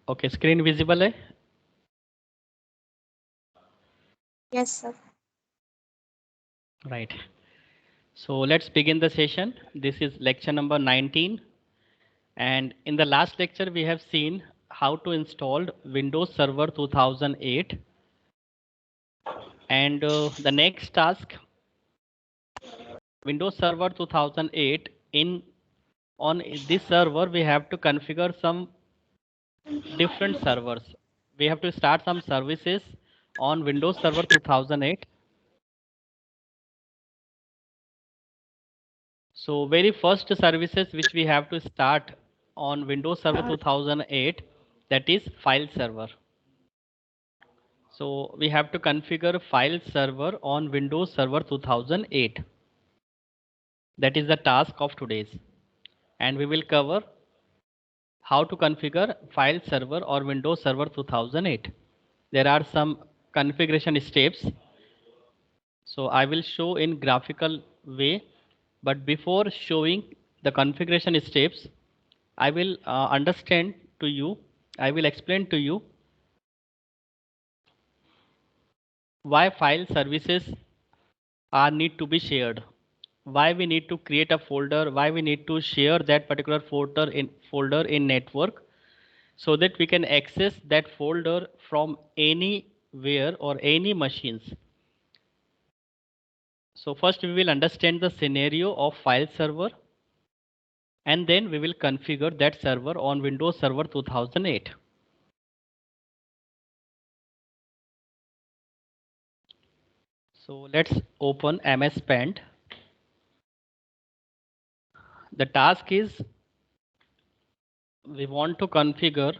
Okay, screen visible है? Yes, sir. Right. So let's begin the session. This is lecture number 19. And in the last lecture, we have seen how to install Windows Server 2008. And the next task, Windows Server 2008. On this server, we have to configure some different servers. We have to start some services on Windows Server 2008. So very first services which we have to start on Windows Server 2008, that is file server. So we have to configure file server on Windows Server 2008. That is the task of today's. And we will cover how to configure file server or Windows Server 2008. There are some configuration steps. So I will show in graphical way, but before showing the configuration steps, I will understand to you, I will explain to you why file services are need to be shared, why we need to create a folder, why we need to share that particular folder in network, so that we can access that folder from anywhere or any machines. So first we will understand the scenario of file server, and then we will configure that server on Windows Server 2008. So let's open MS Paint. The task is we want to configure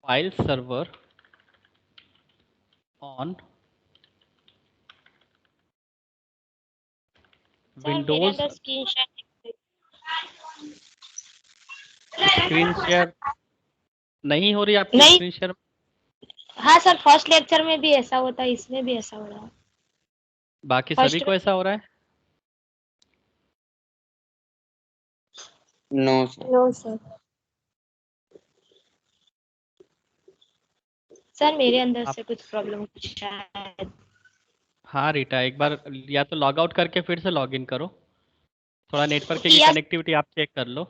file server on sir मेरे Windows. अंदर screen share screen share नहीं हो रही आपकी नहीं। Screen share? हाँ sir, first lecture में भी ऐसा होता है, इसमें भी ऐसा हो रहा है। बाकी सभी फर्स्ट को ऐसा हो रहा है? No sir. No sir. Sir मेरे अंदर आप से कुछ प्रॉब्लम शायद। हाँ रीटा, एक बार या तो लॉग आउट करके फिर से लॉग इन करो, थोड़ा नेटवर्क की किया। कनेक्टिविटी आप चेक कर लो,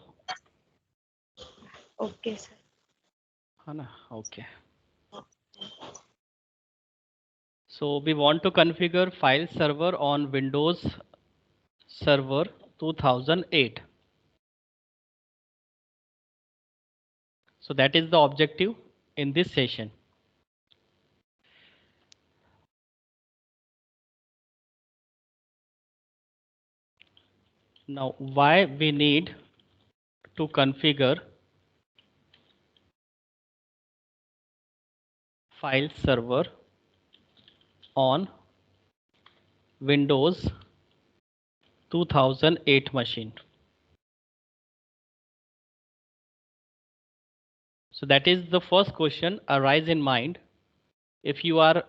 ओके सर। है ना? Okay. So we want to configure file server on Windows Server 2008. So that is the objective in this session. Now why we need to configure file server on Windows 2008 machine. So that is the first question arise in mind. If you are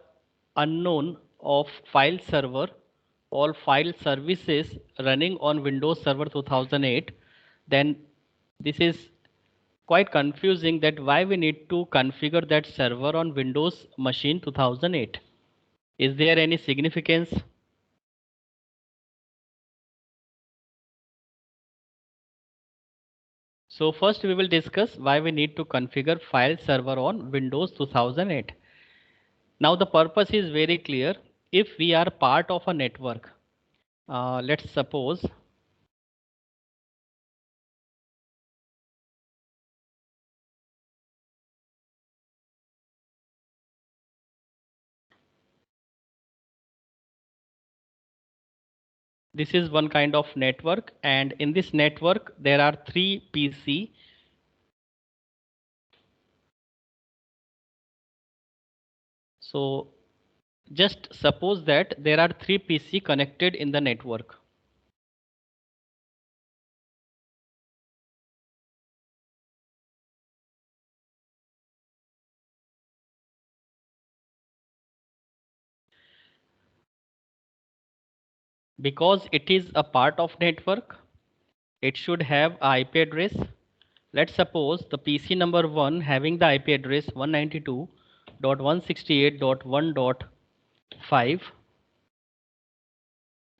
unknown of file server or file services running on Windows Server 2008, then this is quite confusing that why we need to configure that server on Windows machine 2008. Is there any significance? So first we will discuss why we need to configure file server on Windows 2008. Now the purpose is very clear. If we are part of a network, let's suppose this is one kind of network, and in this network there are 3 PC. So just suppose that there are 3 PC connected in the network. Because it is a part of network, it should have a IP address, let's suppose the PC number 1 having the IP address 192.168.1.5,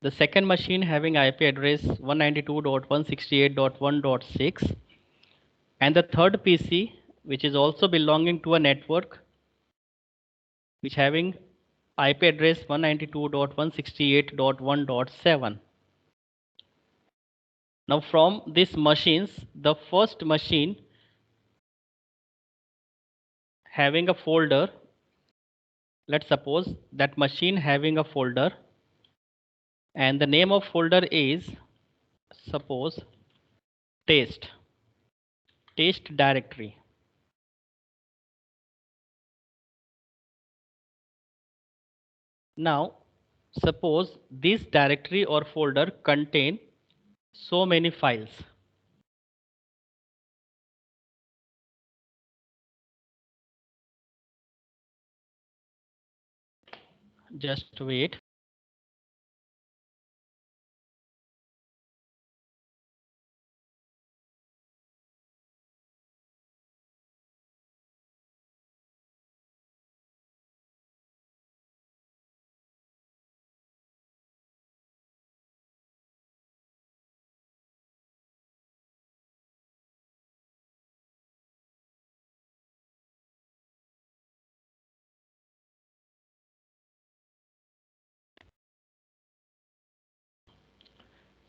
the second machine having IP address 192.168.1.6, and the third PC which is also belonging to a network which having IP address 192.168.1.7. Now from these machines, the first machine having a folder, let's suppose that machine having a folder, and the name of folder is, suppose, test directory. Now suppose this directory or folder contain so many files. Just wait.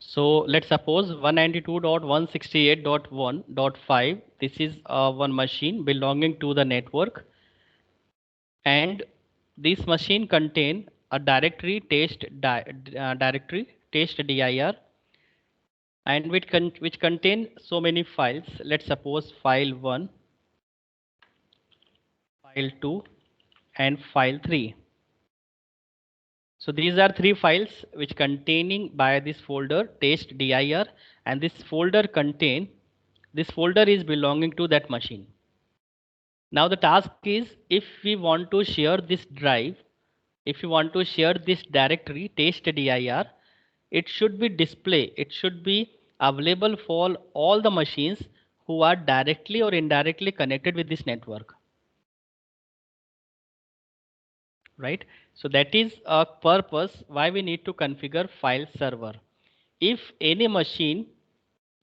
So let's suppose 192.168.1.5, this is one machine belonging to the network, and this machine contain a directory directory test dir, and which contain so many files. Let's suppose file 1, file 2, and file 3. So these are three files which containing by this folder test dir, and this folder is belonging to that machine. Now the task is, if we want to share this drive, if you want to share this directory test dir, it should be available for all the machines who are directly or indirectly connected with this network, right? So that is a purpose why we need to configure file server. If any machine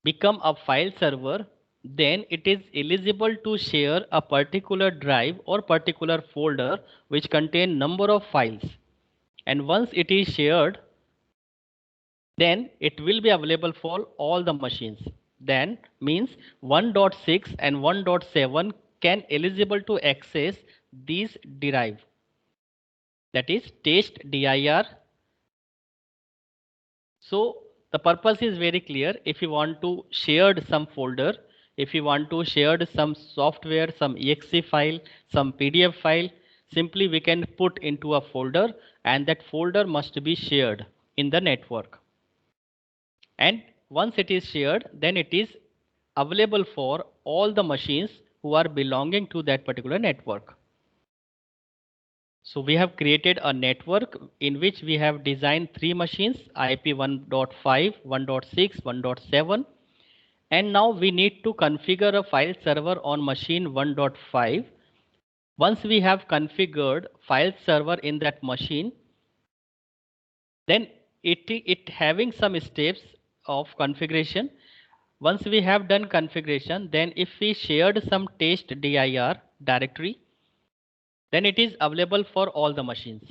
become a file server, then it is eligible to share a particular drive or particular folder which contain number of files, and once it is shared, then it will be available for all the machines. Then means 1.6 and 1.7 can eligible to access these drive, that is test dir. So the purpose is very clear. If you want to share some folder, if you want to share some software, some exe file, some pdf file, simply we can put into a folder, and that folder must be shared in the network. And once it is shared, then it is available for all the machines who are belonging to that particular network. So we have created a network in which we have designed three machines, IP 1.5, 1.6, 1.7. And now we need to configure a file server on machine 1.5. Once we have configured file server in that machine, then it having some steps of configuration. Once we have done configuration, then if we shared some test dir directory, then it is available for all the machines.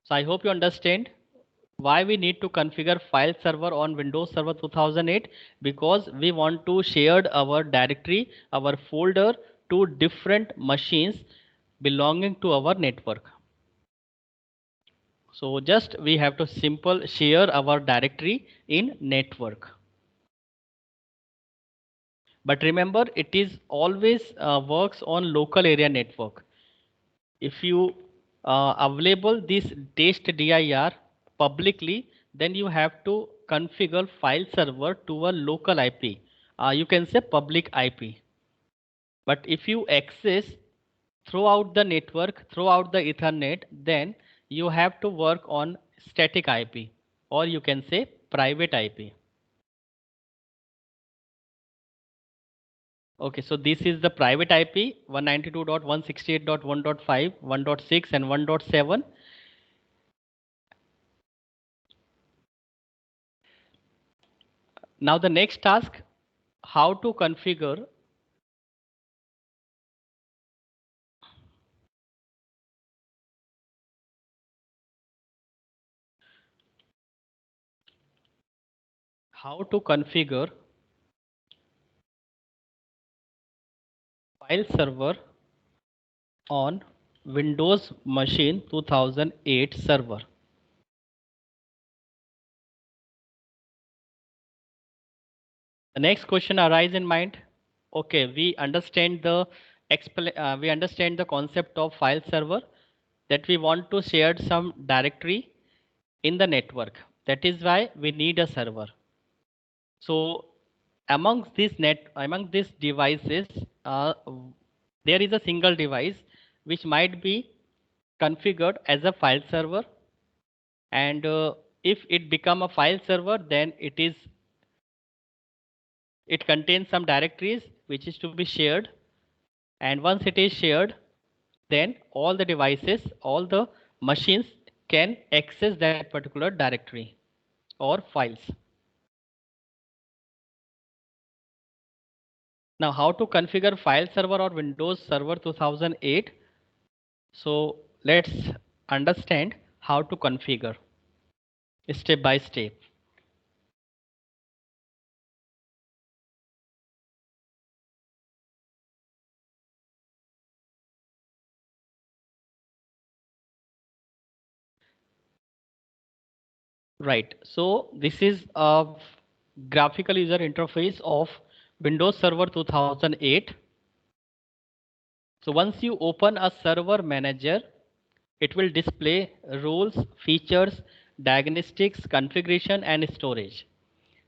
So I hope you understand why we need to configure file server on Windows Server 2008, because we want to share our directory, our folder to different machines belonging to our network. So just we have to simple share our directory in network. But remember, it is always works on local area network. If you available this test dir publicly, then you have to configure file server to a local IP. You can say public IP. But if you access throughout the network, throughout the Ethernet, then you have to work on static IP, or you can say private IP. Okay, so this is the private IP 192.168.1.5, 1.6 and 1.7. Now the next task, how to configure how to configure file server on Windows Machine 2008 server. The next question arises in mind. Okay, we understand the concept of file server, that we want to share some directory in the network. That is why we need a server. So among these devices, there is a single device which might be configured as a file server, and if it become a file server, then it contains some directories which is to be shared, and once it is shared, then all the devices, all the machines can access that particular directory or files. Now, how to configure file server or Windows Server 2008? So let's understand how to configure step by step. Right. So this is a graphical user interface of Windows Server 2008. So once you open a server manager, it will display rules, features, diagnostics, configuration, and storage.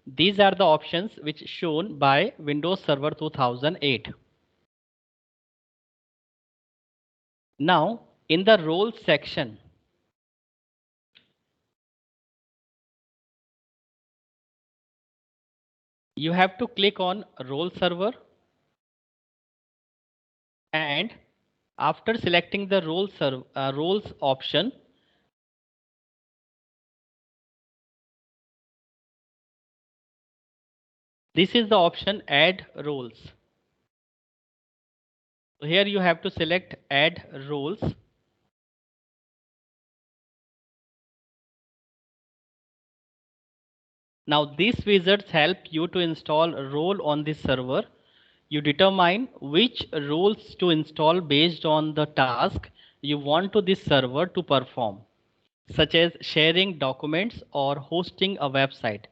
These are the options which shown by Windows Server 2008. Now, in the roles section, you have to click on role server, and after selecting the roles option, this is the option add roles. So here you have to select add roles. Now these wizards help you to install a role on this server. You determine which rules to install based on the task you want to this server to perform, such as sharing documents or hosting a website.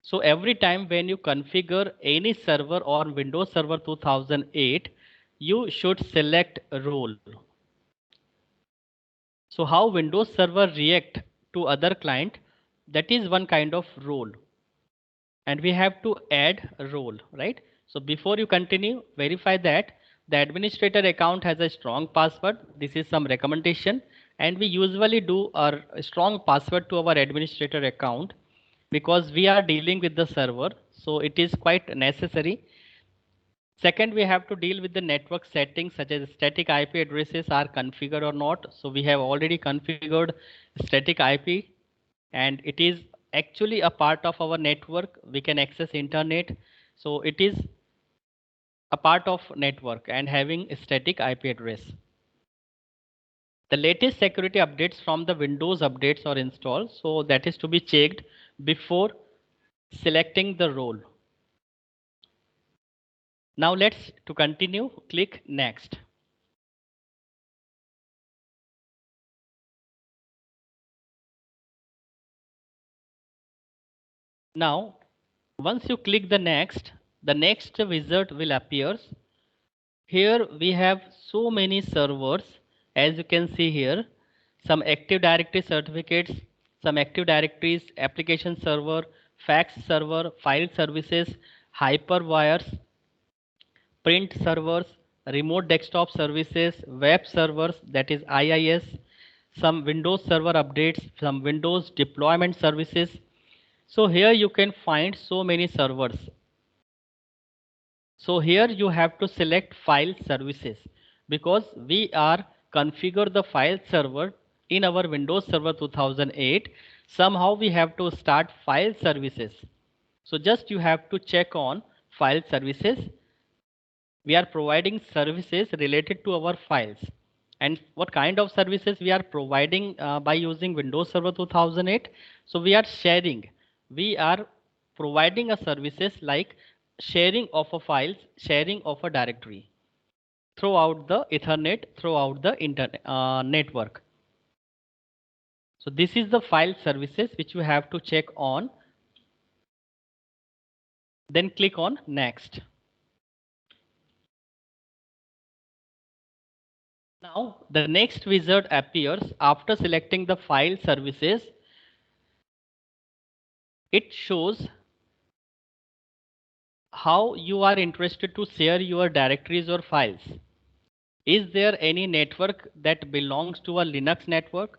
So every time when you configure any server on Windows Server 2008, you should select a role. So how Windows Server react to other client, that is one kind of role, and we have to add a role, right? So before you continue, verify that the administrator account has a strong password. This is some recommendation, and we usually do a strong password to our administrator account because we are dealing with the server, so it is quite necessary. Second, we have to deal with the network settings such as static IP addresses are configured or not. So we have already configured static IP, and it is actually a part of our network. We can access internet. So it is a part of network and having a static IP address. The latest security updates from the Windows updates are installed. So that is to be checked before selecting the role. Now let's to continue, click next. Now, once you click the next wizard will appear. Here we have so many servers, as you can see here, some Active Directory certificates, some Active Directories, application server, fax server, file services, hyperwires, print servers, remote desktop services, web servers, that is IIS, some Windows server updates, some Windows deployment services. So here you can find so many servers. So here you have to select file services because we are configure the file server in our Windows Server 2008. Somehow we have to start file services. So just you have to check on file services. We are providing services related to our files. And what kind of services we are providing by using Windows Server 2008? So we are sharing. We are providing a services like sharing of a files, sharing of a directory throughout the Ethernet, throughout the internet network. So this is the file services which you have to check on. Then click on next. Now the next wizard appears after selecting the file services. It shows how you are interested to share your directories or files. Is there any network that belongs to a Linux network?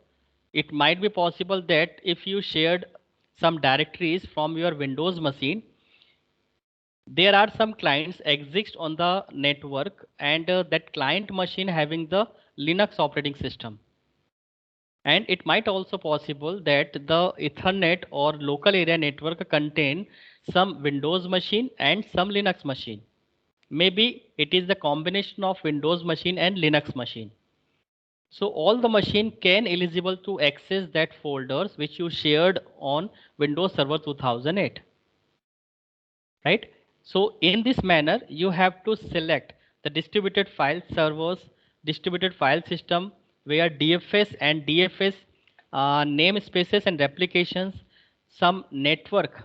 It might be possible that if you shared some directories from your Windows machine, there are some clients exist on the network and that client machine having the Linux operating system. And it might also possible that the Ethernet or local area network contain some Windows machine and some Linux machine. Maybe it is the combination of Windows machine and Linux machine. So all the machine can eligible to access that folders which you shared on Windows Server 2008, right? So in this manner you have to select the distributed file servers, distributed file system, where DFS and DFS namespaces and replications, some network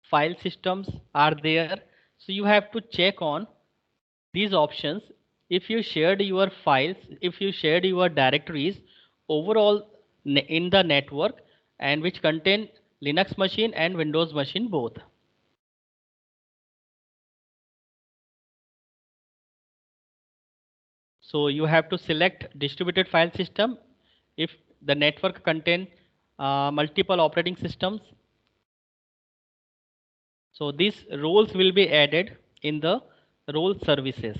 file systems are there. So you have to check on these options. If you shared your files, if you shared your directories overall in the network and which contain Linux machine and Windows machine both. So you have to select distributed file system if the network contain multiple operating systems. So these roles will be added in the role services.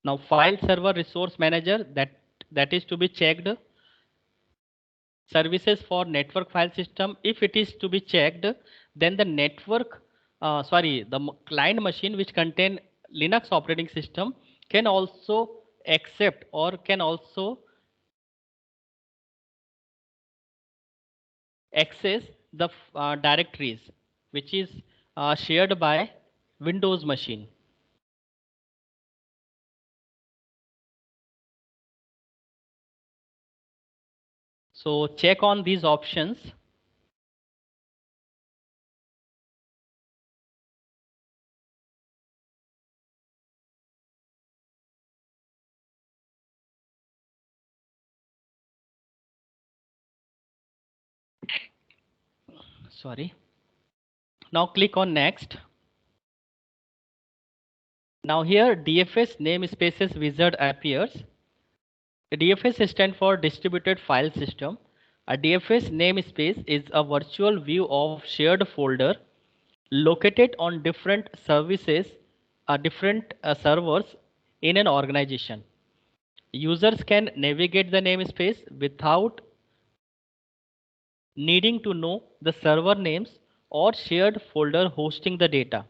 Now file server resource manager, that is to be checked. Services for network file system, if it is to be checked, then the network the client machine which contain Linux operating system can also accept or can also access the directories which is shared by Windows machine. So check on these options. Sorry. Now click on next. Now here DFS namespaces wizard appears. The DFS stands for Distributed File System. A DFS namespace is a virtual view of shared folder located on different services, different servers in an organization. Users can navigate the namespace without needing to know the server names or shared folder hosting the data.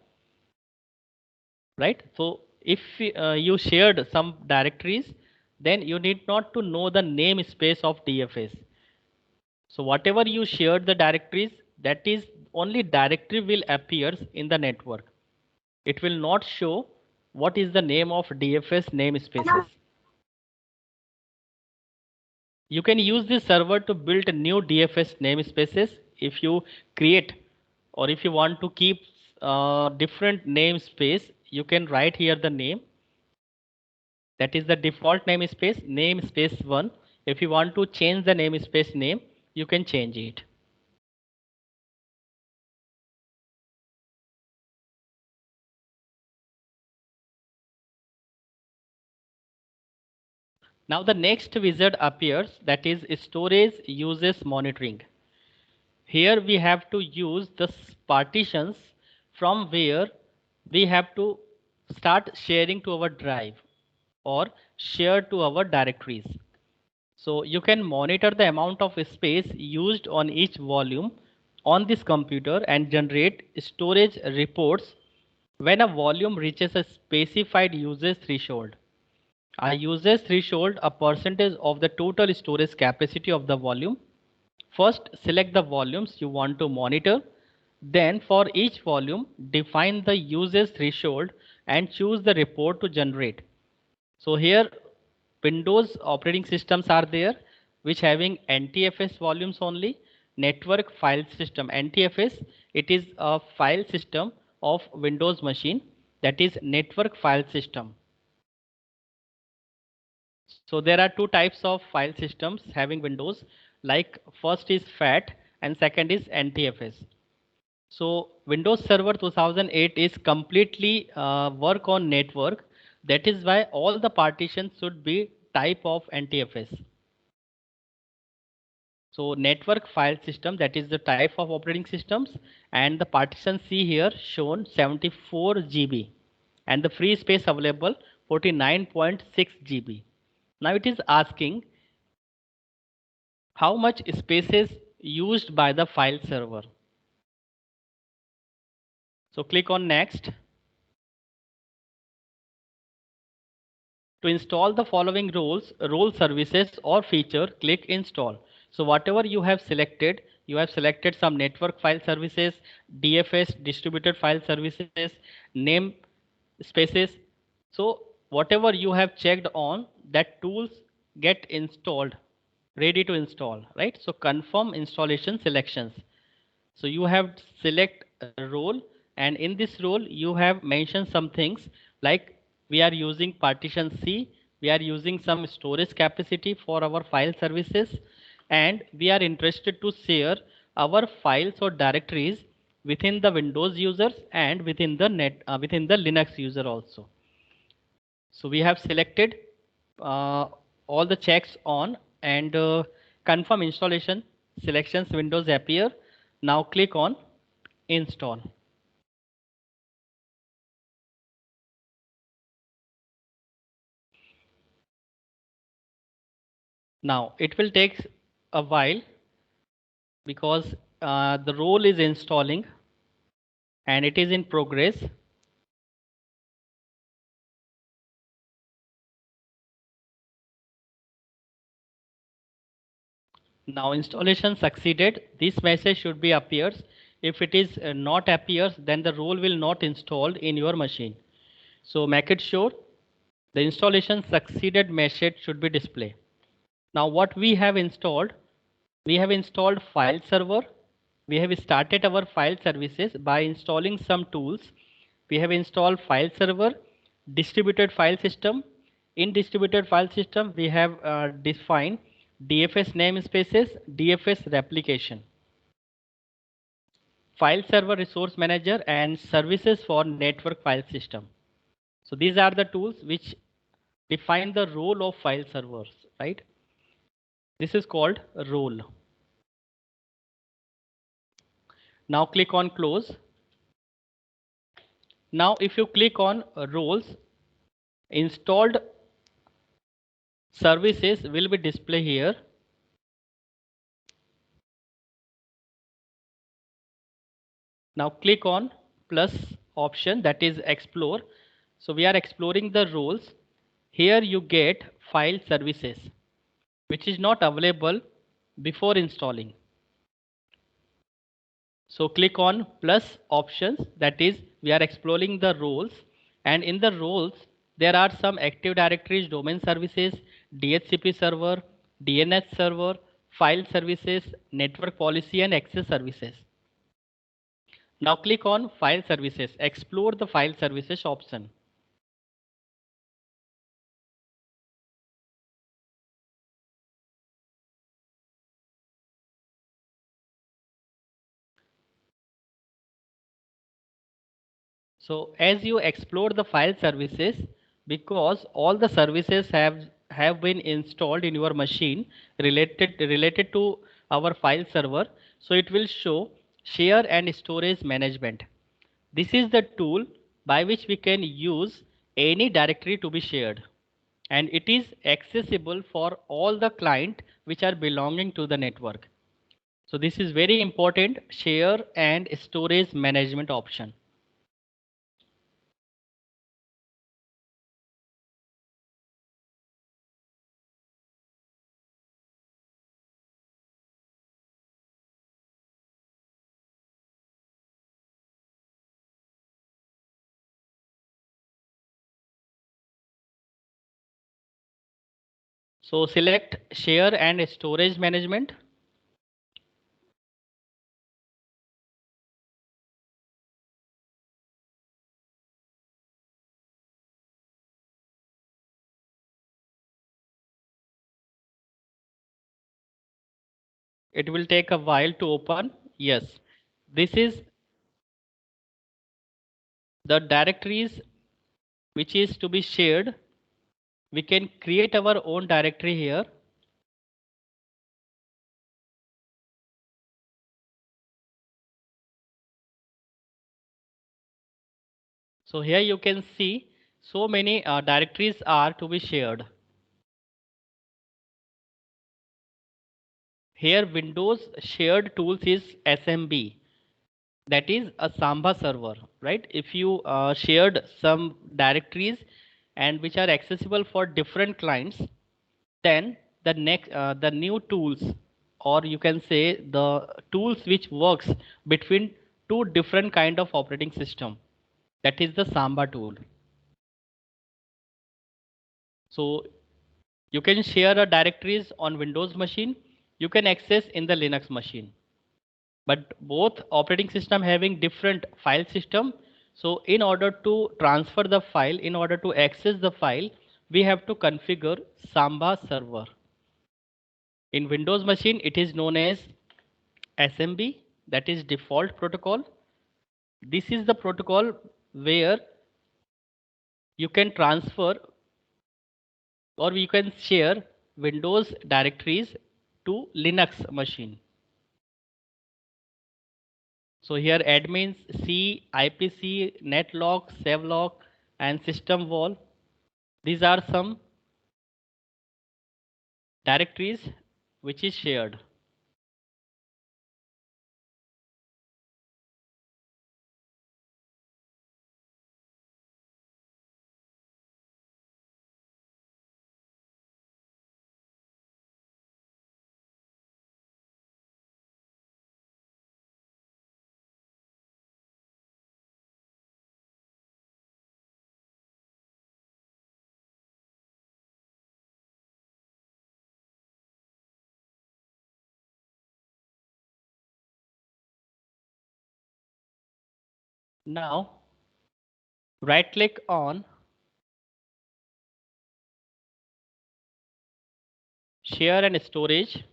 Right? So if you shared some directories, then you need not to know the namespace of DFS. So whatever you shared the directories, that is only directory will appears in the network. It will not show what is the name of DFS namespaces. You can use this server to build new DFS namespaces if you create, or if you want to keep different namespace, you can write here the name. That is the default namespace 1. If you want to change the namespace name, you can change it. Now the next wizard appears, that is storage uses monitoring. Here we have to use the partitions from where we have to start sharing to our drive or share to our directories. So you can monitor the amount of space used on each volume on this computer and generate storage reports when a volume reaches a specified usage threshold. A usage threshold, a percentage of the total storage capacity of the volume. First, select the volumes you want to monitor. Then, for each volume, define the usage threshold and choose the report to generate. So here, Windows operating systems are there, which having NTFS volumes only. Network file system, NTFS, it is a file system of Windows machine, that is network file system. So there are two types of file systems having Windows, like first is FAT and second is NTFS. So Windows Server 2008 is completely work on network. That is why all the partitions should be type of NTFS. So network file system, that is the type of operating systems, and the partition C here shown 74 GB and the free space available 49.6 GB. Now it is asking how much space is used by the file server. So click on next. To install the following role services or feature, click install. So whatever you have selected some network file services, DFS, distributed file services, name spaces. So whatever you have checked on, that tools get installed, ready to install, right? So confirm installation selections. So you have select a role, and in this role you have mentioned some things like we are using partition C, we are using some storage capacity for our file services, and we are interested to share our files or directories within the Windows users and within the within the Linux user also. So we have selected all the checks on, and confirm installation selections windows appear. Now click on install. Now it will take a while because the role is installing and it is in progress. Now installation succeeded. This message should be appears. If it is not appears, then the role will not installed in your machine. So make it sure the installation succeeded message should be displayed. Now what we have installed file server. We have started our file services by installing some tools. We have installed file server, distributed file system. In distributed file system, we have defined DFS namespaces, DFS replication, file server resource manager, and services for network file system. So these are the tools which define the role of file servers, right? This is called role. Now click on close. Now if you click on roles, installed services will be displayed here. Now click on plus option, that is explore. So we are exploring the roles. Here you get file services which is not available before installing. So click on plus options, that is we are exploring the roles, and in the roles there are some Active Directories domain services, DHCP server, DNS server, file services, network policy, and access services. Now click on file services, explore the file services option. So as you explore the file services, because all the services have been installed in your machine related to our file server, So it will show share and storage management. This is the tool by which we can use any directory to be shared, and it is accessible for all the client which are belonging to the network. So this is very important, share and storage management option. So select share and storage management. It will take a while to open. Yes, this is the directories which is to be shared. We can create our own directory here. So here you can see so many directories are to be shared. Here Windows shared tools is SMB, that is a Samba server, right? If you shared some directories and which are accessible for different clients, then the new tools, or you can say the tools which works between two different kind of operating system, that is the Samba tool. So you can share a directories on Windows machine, you can access in the Linux machine, but both operating system having different file system. So in order to transfer the file, in order to access the file, we have to configure Samba server. In Windows machine it is known as SMB, that is default protocol. This is the protocol where you can transfer or you can share Windows directories to Linux machine. So here admins C, IPC, netlog, savlog, and system wall. These are some directories which is shared. Now right click on share and storage,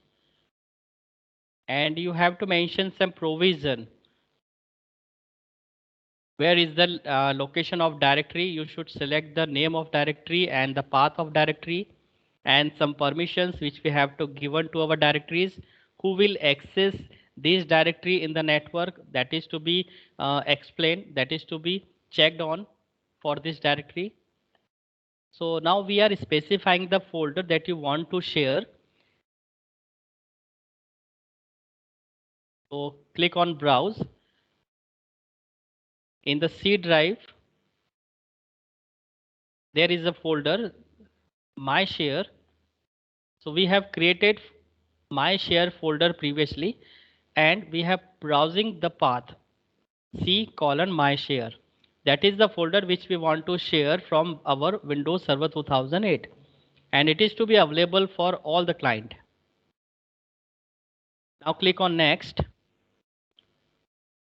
and you have to mention some provision. Where is the location of directory? You should select the name of directory and the path of directory and some permissions which we have to given to our directories. Who will access this directory in the network, that is to be explained, that is to be checked on for this directory. So now we are specifying the folder that you want to share. So click on browse. In the C drive there is a folder my share. So we have created my share folder previously, and we have browsing the path C colon my share. That is the folder which we want to share from our Windows Server 2008, and it is to be available for all the client. Now click on next.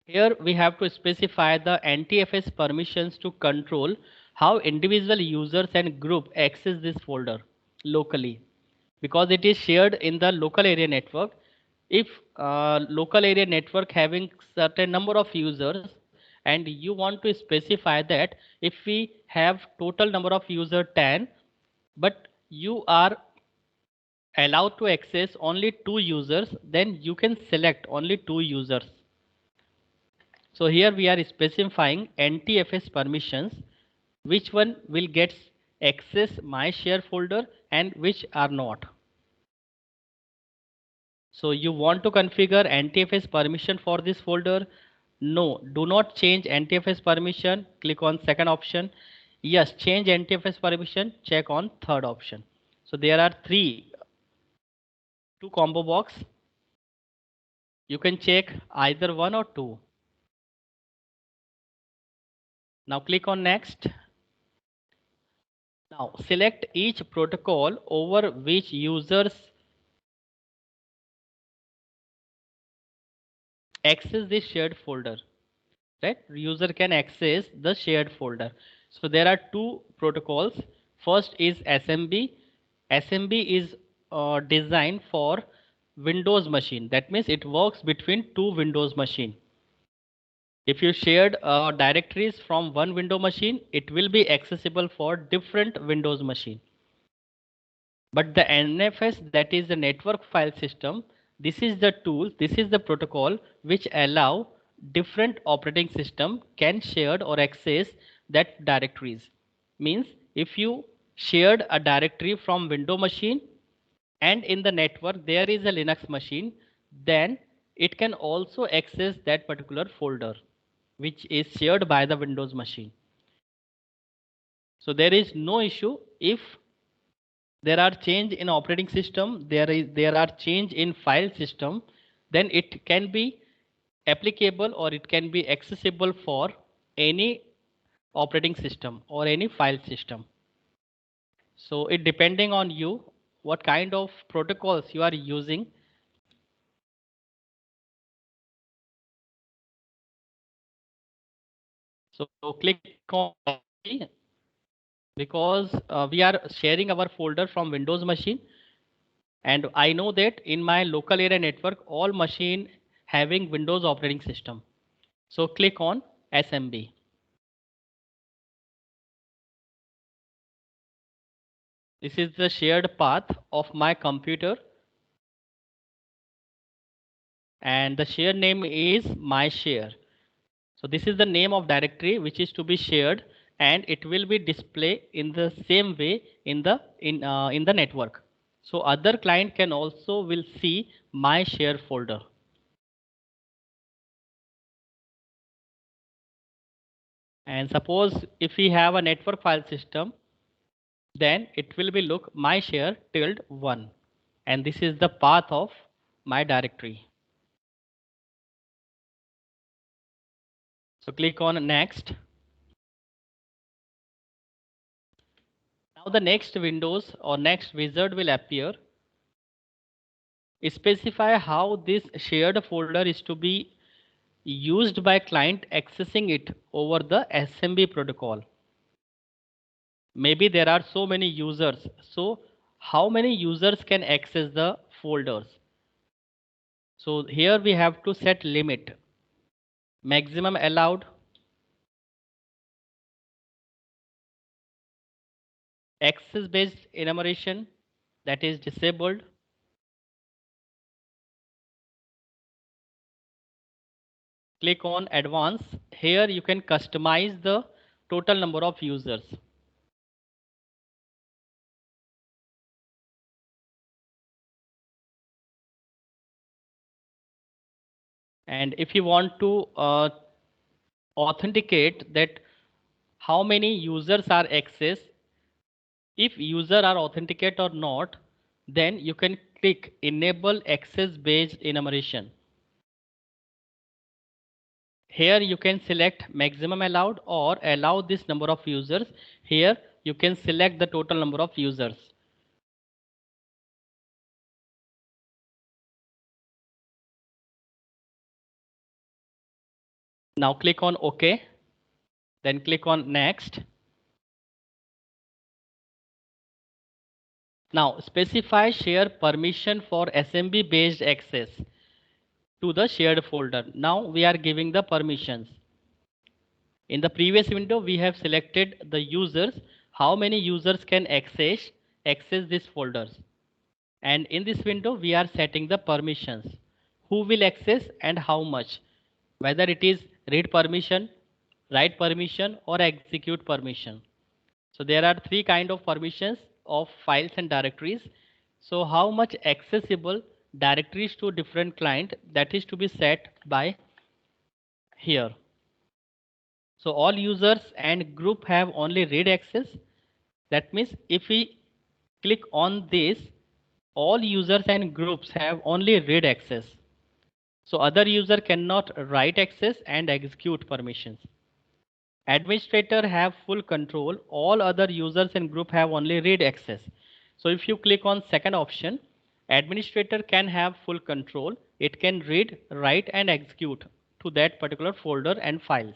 Here we have to specify the NTFS permissions to control how individual users and group access this folder locally, because it is shared in the local area network. If local area network having certain number of users and you want to specify that if we have total number of user 10, but you are allowed to access only 2 users, then you can select only 2 users. So here we are specifying NTFS permissions, which one will get access my share folder and which are not. So you want to configure NTFS permission for this folder? No, do not change NTFS permission. Click on second option. Yes, change NTFS permission. Check on third option. So there are two combo box. You can check either one or two. Now click on next. Now select each protocol over which users access this shared folder. Right? User can access the shared folder. So there are two protocols. First is SMB. SMB is designed for Windows machine. That means it works between two Windows machine. If you shared directories from one window machine, it will be accessible for different Windows machine. But the NFS, that is the network file system, this is the tool, this is the protocol which allow different operating system can share or access that directories. Means if you shared a directory from window machine and in the network there is a Linux machine, then it can also access that particular folder which is shared by the Windows machine. So there is no issue if there are change in operating system, there are change in file system, then it can be applicable or it can be accessible for any operating system or any file system. So it depending on you what kind of protocols you are using. So click on because we are sharing our folder from Windows machine, and I know that in my local area network all machine having Windows operating system. So click on SMB. This is the shared path of my computer and the share name is my share. So this is the name of directory which is to be shared and it will be displayed in the same way in the network. So other client can also will see my share folder. And suppose if we have a network file system, then it will be look my share tilde 1 and this is the path of my directory. So click on next. Now the next windows or next wizard will appear. Specify how this shared folder is to be used by client accessing it over the SMB protocol. Maybe there are so many users. So how many users can access the folders? So here we have to set limit. Maximum allowed, access based enumeration, that is disabled. Click on advanced. Here you can customize the total number of users. And if you want to authenticate that how many users are accessed, if user are authenticate or not, then you can click enable access based enumeration. Here you can select maximum allowed or allow this number of users. Here you can select the total number of users. Now click on OK, then click on next. Now specify share permission for SMB based access to the shared folder. Now we are giving the permissions. In the previous window, we have selected the users, how many users can access these folders. And in this window, we are setting the permissions. Who will access and how much? Whether it is read permission, write permission, or execute permission. So there are three kind of permissions of files and directories. So how much accessible directories to different client, that is to be set by here. So all users and group have only read access. That means if we click on this, all users and groups have only read access. So other user cannot write access and execute permissions. Administrator have full control. All other users and group have only read access. So if you click on second option, administrator can have full control. It can read, write and execute to that particular folder and files.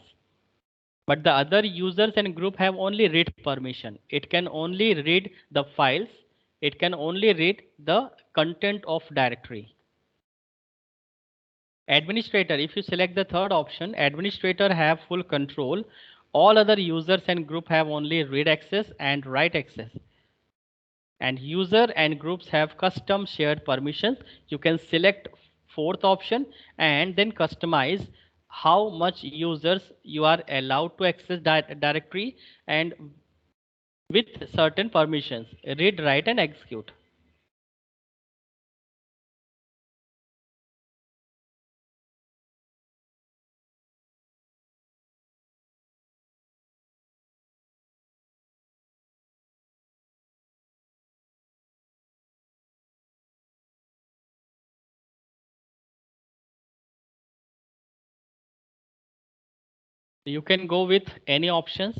But the other users and group have only read permission. It can only read the files. It can only read the content of directory. Administrator, if you select the third option, administrator have full control. All other users and group have only read access and write access. And user and groups have custom shared permissions. You can select fourth option and then customize how much users you are allowed to access that directory and with certain permissions, read, write and execute. You can go with any options.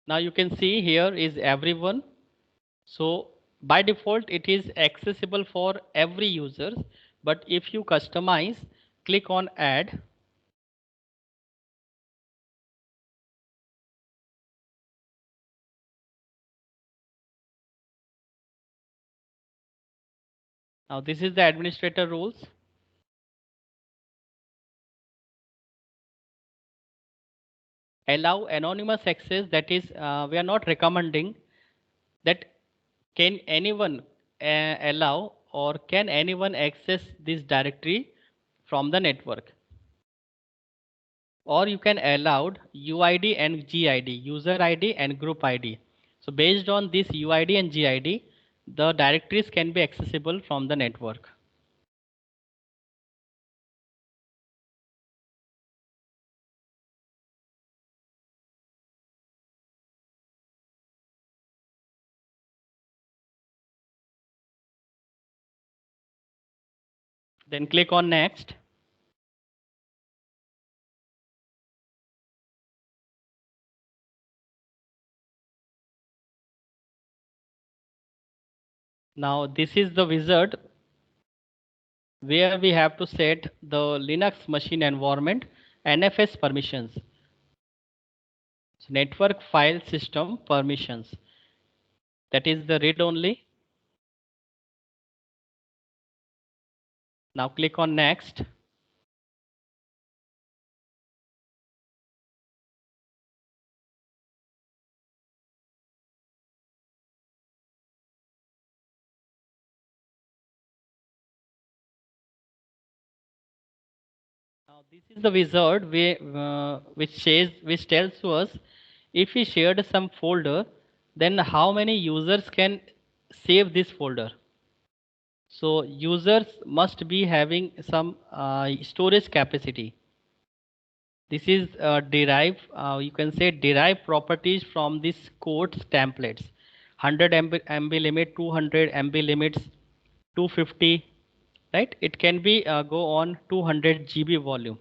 Now you can see here is everyone. So by default, it is accessible for every user. But if you customize, click on add. Now this is the administrator rules. Allow anonymous access. That is, we are not recommending that can anyone allow or can anyone access this directory from the network. Or you can allowed UID and GID, user ID and group ID. So based on this UID and GID, the directories can be accessible from the network. Then click on next. Now this is the wizard where we have to set the Linux machine environment NFS permissions. So network file system permissions. That is the read only. Now click on next. Now this is the wizard which tells to us if we shared some folder, then how many users can save this folder. So users must be having some storage capacity. This is you can say derive properties from this codes templates. 100 MB limit, 200 MB limits, 250, right? It can be go on 200 GB volume.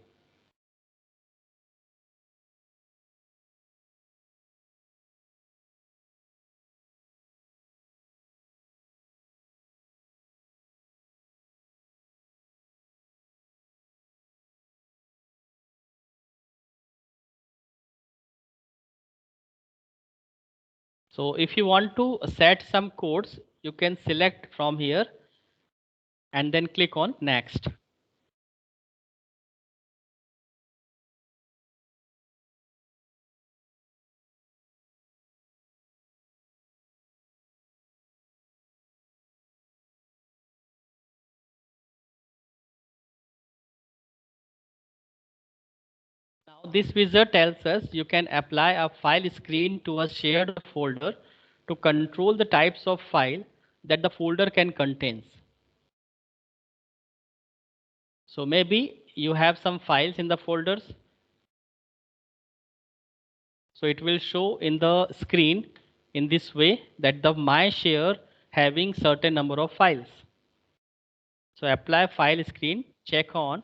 So if you want to set some codes, you can select from here and then click on next. Now this wizard tells us you can apply a file screen to a shared folder to control the types of file that the folder can contain. So maybe you have some files in the folders. So it will show in the screen in this way that the my share having certain number of files. So apply file screen, check on.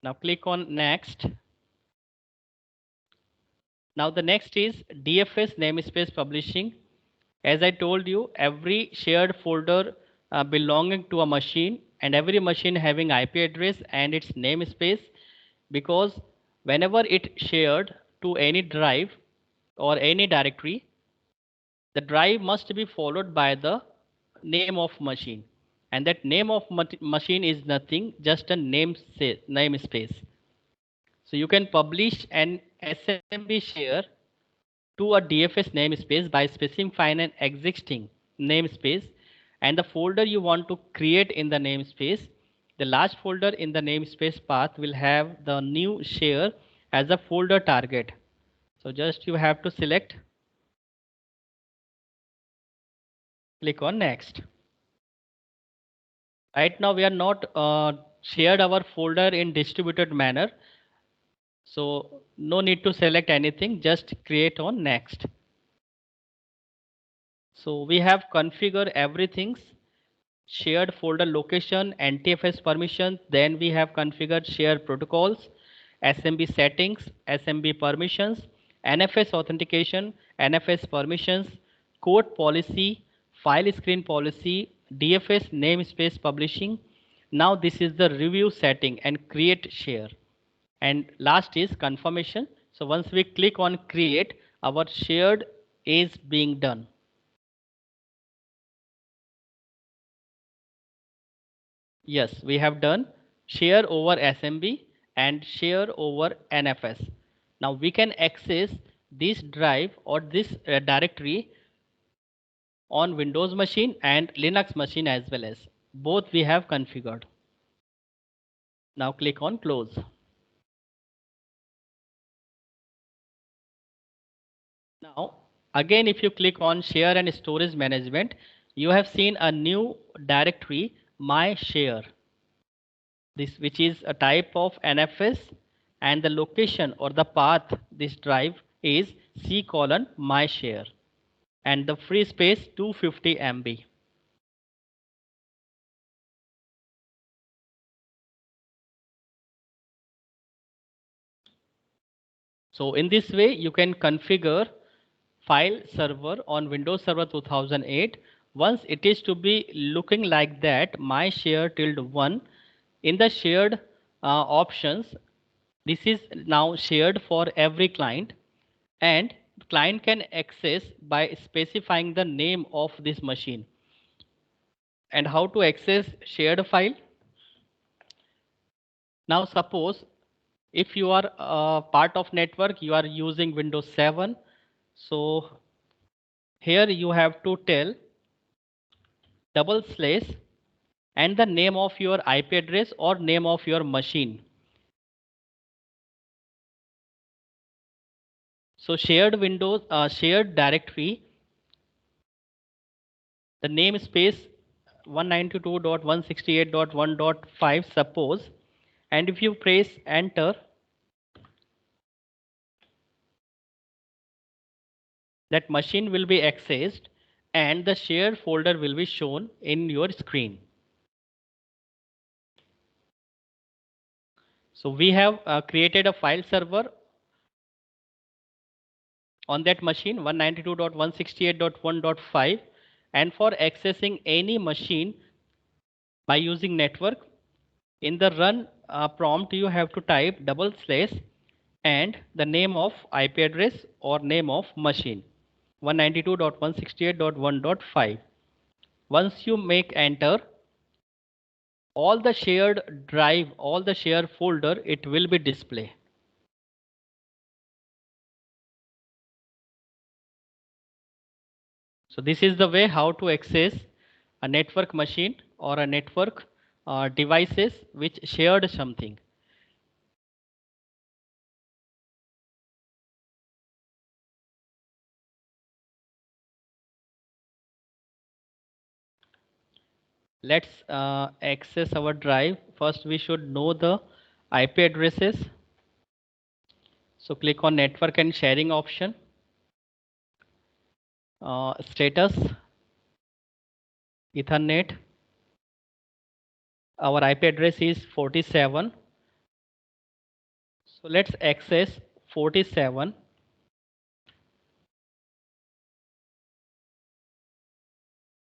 Now click on next. Now the next is DFS namespace publishing. As I told you, every shared folder belonging to a machine and every machine having IP address and its namespace, because whenever it shared to any drive or any directory, the drive must be followed by the name of machine, and that name of machine is nothing, just a namespace. So you can publish an SMB share to a DFS namespace by specifying an existing namespace and the folder you want to create in the namespace. The last folder in the namespace path will have the new share as a folder target. So just you have to select, click on next. Right now we are not shared our folder in distributed manner. So no need to select anything, just create on next. So we have configured everything, shared folder location, NTFS permissions. Then we have configured shared protocols, SMB settings, SMB permissions, NFS authentication, NFS permissions, code policy, file screen policy, DFS namespace publishing. Now this is the review setting and create share. And last is confirmation. So once we click on create, our shared is being done. Yes, we have done share over SMB and share over NFS. Now we can access this drive or this directory on Windows machine and Linux machine as well as. Both we have configured. Now click on close. Now again, if you click on share and storage management, you have seen a new directory, my share. This which is a type of NFS, and the location or the path this drive is C colon my share, and the free space 250 MB. So in this way you can configure file server on Windows Server 2008. Once it is to be looking like that, my share tilde 1 in the shared options, this is now shared for every client, and client can access by specifying the name of this machine. And how to access shared file? Now suppose if you are part of network, you are using Windows 7. So here you have to tell double slash and the name of your IP address or name of your machine. So shared Windows, shared directory, the namespace 192.168.1.5 suppose, and if you press enter, that machine will be accessed and the shared folder will be shown in your screen. So we have created a file server on that machine 192.168.1.5, and for accessing any machine by using network, in the run prompt you have to type double slash and the name of IP address or name of machine 192.168.1.5. Once you make enter, all the shared drive, all the shared folder, it will be display. So this is the way how to access a network machine or a network devices which shared something. Let's access our drive. First, we should know the IP addresses. So click on network and sharing option. Status, Ethernet. Our IP address is 47. So let's access 47.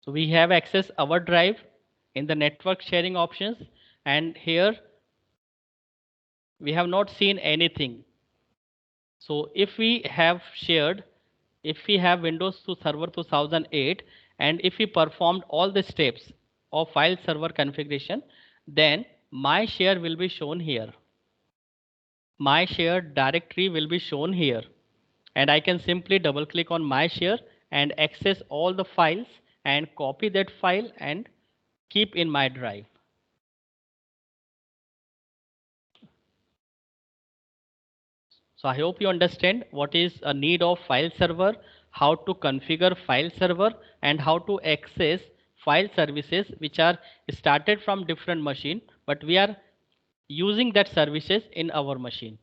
So we have access our drive in the network sharing options, and here we have not seen anything. So if we have shared, if we have Windows to Server 2008, and if we performed all the steps of file server configuration, then my share will be shown here. My share directory will be shown here, and I can simply double click on my share and access all the files and copy that file and keep in my drive. So I hope you understand what is a need of file server, how to configure file server, and how to access file services which are started from different machine, but we are using that services in our machine.